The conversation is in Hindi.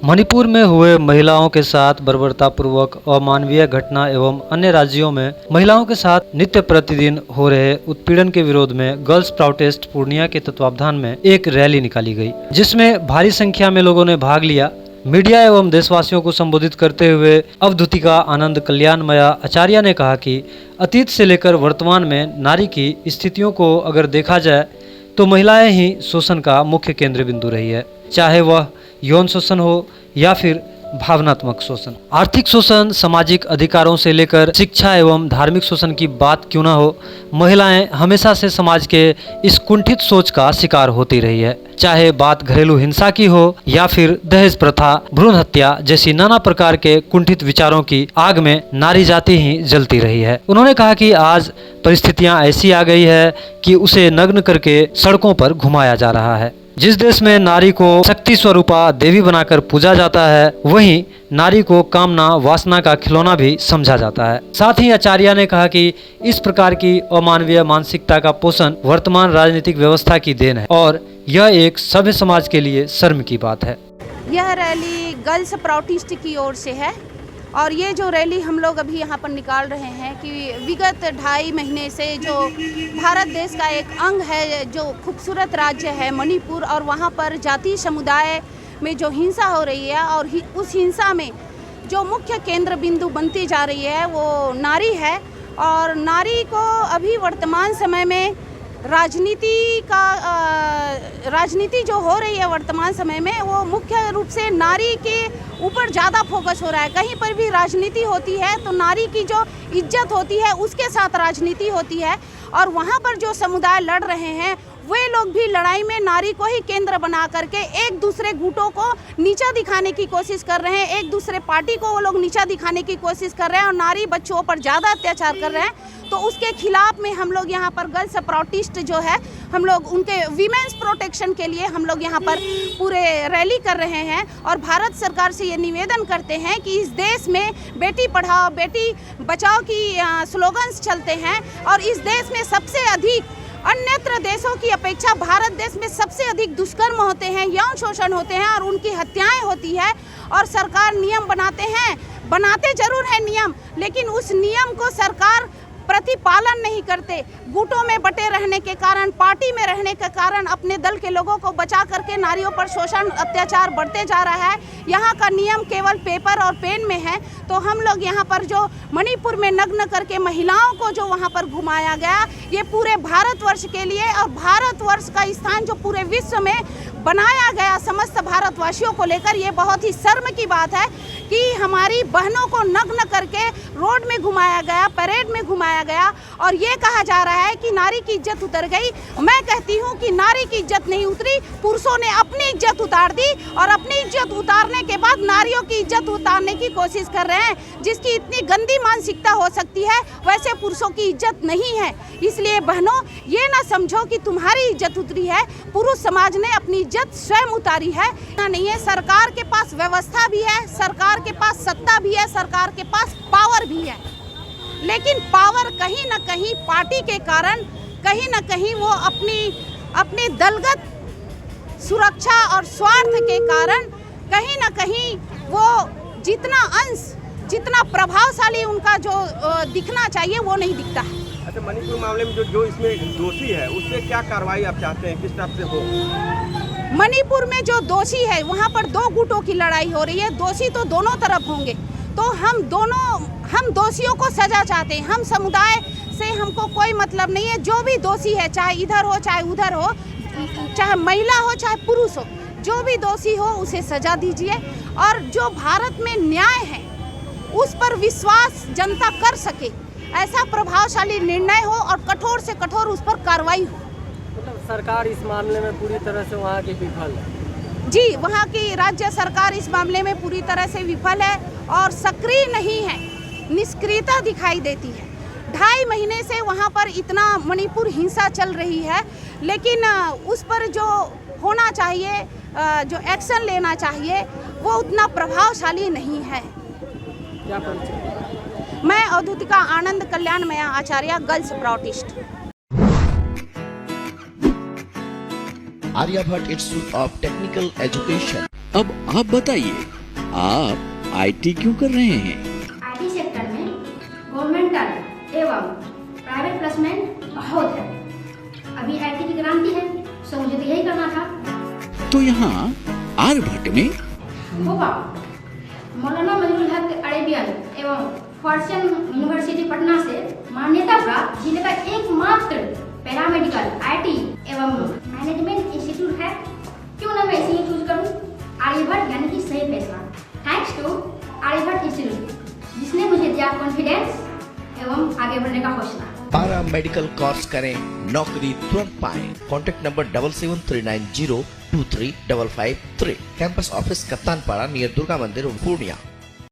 मणिपुर में हुए महिलाओं के साथ बर्बरतापूर्वक अमानवीय घटना एवं अन्य राज्यों में महिलाओं के साथ नित्य प्रतिदिन हो रहे उत्पीड़न के विरोध में गर्ल्स प्रोटेस्ट पूर्णिया के तत्वावधान में एक रैली निकाली गई, जिसमें भारी संख्या में लोगों ने भाग लिया। मीडिया एवं देशवासियों को संबोधित करते हुए अवधूतिका आनंद कल्याणमया आचार्य ने कहा कि अतीत से लेकर वर्तमान में नारी की स्थितियों को अगर देखा जाए तो महिलाएं ही शोषण का मुख्य केंद्र बिंदु रही है, चाहे वह यौन शोषण हो या फिर भावनात्मक शोषण। आर्थिक शोषण, सामाजिक अधिकारों से लेकर शिक्षा एवं धार्मिक शोषण की बात क्यों न हो, महिलाएं हमेशा से समाज के इस कुंठित सोच का शिकार होती रही है। चाहे बात घरेलू हिंसा की हो या फिर दहेज प्रथा, भ्रूण हत्या जैसी नाना प्रकार के कुंठित विचारों की आग में नारी जाति ही जलती रही है। उन्होंने कहा कि आज परिस्थितियां ऐसी आ गई है कि उसे नग्न करके सड़कों पर घुमाया जा रहा है। जिस देश में नारी को शक्ति स्वरूपा देवी बनाकर पूजा जाता है, वहीं नारी को कामना वासना का खिलौना भी समझा जाता है। साथ ही आचार्य ने कहा कि इस प्रकार की अमानवीय मानसिकता का पोषण वर्तमान राजनीतिक व्यवस्था की देन है और यह एक सभ्य समाज के लिए शर्म की बात है। यह रैली गर्ल्स प्रोटेस्ट की ओर से है और ये जो रैली हम लोग अभी यहाँ पर निकाल रहे हैं कि विगत 2.5 महीने से जो भारत देश का एक अंग है, जो खूबसूरत राज्य है मणिपुर, और वहाँ पर जाति समुदाय में जो हिंसा हो रही है और उस हिंसा में जो मुख्य केंद्र बिंदु बनती जा रही है वो नारी है। और नारी को अभी वर्तमान समय में राजनीति जो हो रही है वर्तमान समय में, वो मुख्य रूप से नारी के ऊपर ज़्यादा फोकस हो रहा है। कहीं पर भी राजनीति होती है तो नारी की जो इज्जत होती है उसके साथ राजनीति होती है, और वहाँ पर जो समुदाय लड़ रहे हैं वे लोग भी लड़ाई में नारी को ही केंद्र बना करके एक दूसरे गुटों को नीचा दिखाने की कोशिश कर रहे हैं, एक दूसरे पार्टी को वो लोग नीचा दिखाने की कोशिश कर रहे हैं और नारी बच्चों पर ज़्यादा अत्याचार कर रहे हैं। तो उसके खिलाफ में हम लोग यहाँ पर गर्ल्स प्रोटेस्ट जो है, हम लोग उनके वीमेंस प्रोटेक्शन के लिए हम लोग यहाँ पर पूरे रैली कर रहे हैं और भारत सरकार से ये निवेदन करते हैं कि इस देश में बेटी पढ़ाओ बेटी बचाओ की स्लोगन्स चलते हैं और इस देश में सबसे अधिक अन्यत्र देशों की अपेक्षा भारत देश में सबसे अधिक दुष्कर्म होते हैं, यौन शोषण होते हैं और उनकी हत्याएं होती है। और सरकार नियम बनाते जरूर है नियम, लेकिन उस नियम को सरकार प्रतिपालन नहीं करते। गुटों में बटे रहने के कारण, पार्टी में रहने के कारण अपने दल के लोगों को बचा करके नारियों पर शोषण अत्याचार बढ़ते जा रहा है। यहाँ का नियम केवल पेपर और पेन में है। तो हम लोग यहाँ पर जो मणिपुर में नग्न करके महिलाओं को जो वहाँ पर घुमाया गया, ये पूरे भारतवर्ष के लिए और भारतवर्ष का स्थान जो पूरे विश्व में बनाया गया समस्त भारतवासियों को लेकर, ये बहुत ही शर्म की बात है कि हमारी बहनों को नग्न करके रोड में घुमाया गया, परेड में घुमाया गया और ये कहा जा रहा है कि नारी की इज्जत उतर गई। मैं कहती हूँ कि नारी की इज्जत नहीं उतरी, पुरुषों ने अपनी इज्जत उतार दी और अपनी इज्जत उतारने के बाद नारियों की इज्जत उतारने की कोशिश कर रहे हैं। जिसकी इतनी गंदी मानसिकता हो सकती है, वैसे पुरुषों की इज्जत नहीं है। इसलिए बहनों, ये ना समझो कि तुम्हारी इज्जत उतरी है, पुरुष समाज ने अपनी इज्जत स्वयं उतारी है। नहीं है, सरकार के पास व्यवस्था भी है, सरकार के पास सत्ता भी है, सरकार के पास पावर भी है, लेकिन पावर कहीं न कहीं पार्टी के कारण, कहीं न कहीं वो अपनी दलगत सुरक्षा और स्वार्थ के कारण कहीं न कहीं वो जितना प्रभावशाली उनका जो दिखना चाहिए वो नहीं दिखता है। अच्छा, मणिपुर मामले में जो इसमें दोषी है उससे क्या कार्रवाई आप चाहते हैं, किस तरह से हो? मणिपुर में जो दोषी है वहाँ पर 2 गुटों की लड़ाई हो रही है। दोषी तो दोनों तरफ होंगे, तो हम दोषियों को सजा चाहते हैं। हम समुदाय से हमको कोई मतलब नहीं है। जो भी दोषी है, चाहे इधर हो चाहे उधर हो, चाहे महिला हो चाहे पुरुष हो, जो भी दोषी हो उसे सजा दीजिए और जो भारत में न्याय है उस पर विश्वास जनता कर सके, ऐसा प्रभावशाली निर्णय हो और कठोर से कठोर उस पर कार्रवाई हो। मतलब सरकार इस मामले में पूरी तरह से वहाँ की विफल है? जी, वहाँ की राज्य सरकार इस मामले में पूरी तरह से विफल है और सक्रिय नहीं है, निष्क्रियता दिखाई देती है। 2.5 महीने से वहाँ पर इतना मणिपुर हिंसा चल रही है, लेकिन उस पर जो होना चाहिए, जो एक्शन लेना चाहिए, वो उतना प्रभावशाली नहीं है। क्या परिचय? मैं Avadhutika Anand Kalyanamaya Acharya, girls protest. Aryabhatta institute of technical education. अब आप बताइए आप आईटी क्यों कर रहे हैं? आईटी सेक्टर में गवर्नमेंटल एवं प्राइवेट प्लेसमेंट बहुत है। अभी आईटी की क्रांति है, सो मुझे तो यही करना था। तो यहाँ आर्यभट्ट में होगा मौलाना मजरूल हक अरेबियन एवं फॉर्च्यून यूनिवर्सिटी पटना से मान्यता प्राप्त जिले का एकमात्र पैरामेडिकल आईटी एवं मैनेजमेंट इंस्टीट्यूट है। क्यों ना मैं इसे चूज करूं? आर्यभट्ट यानी कि सही फैसला। थैंक्स टू आर्यभट्ट इंस्टीट्यूट जिसने मुझे दिया कॉन्फिडेंस एवं आगे बढ़ने का हौसला। पारा मेडिकल कोर्स करें, नौकरी तुरंत पाएं। Contact number 7739023553। Campus office Kaptanpara near Durga मंदिर पूर्णिया।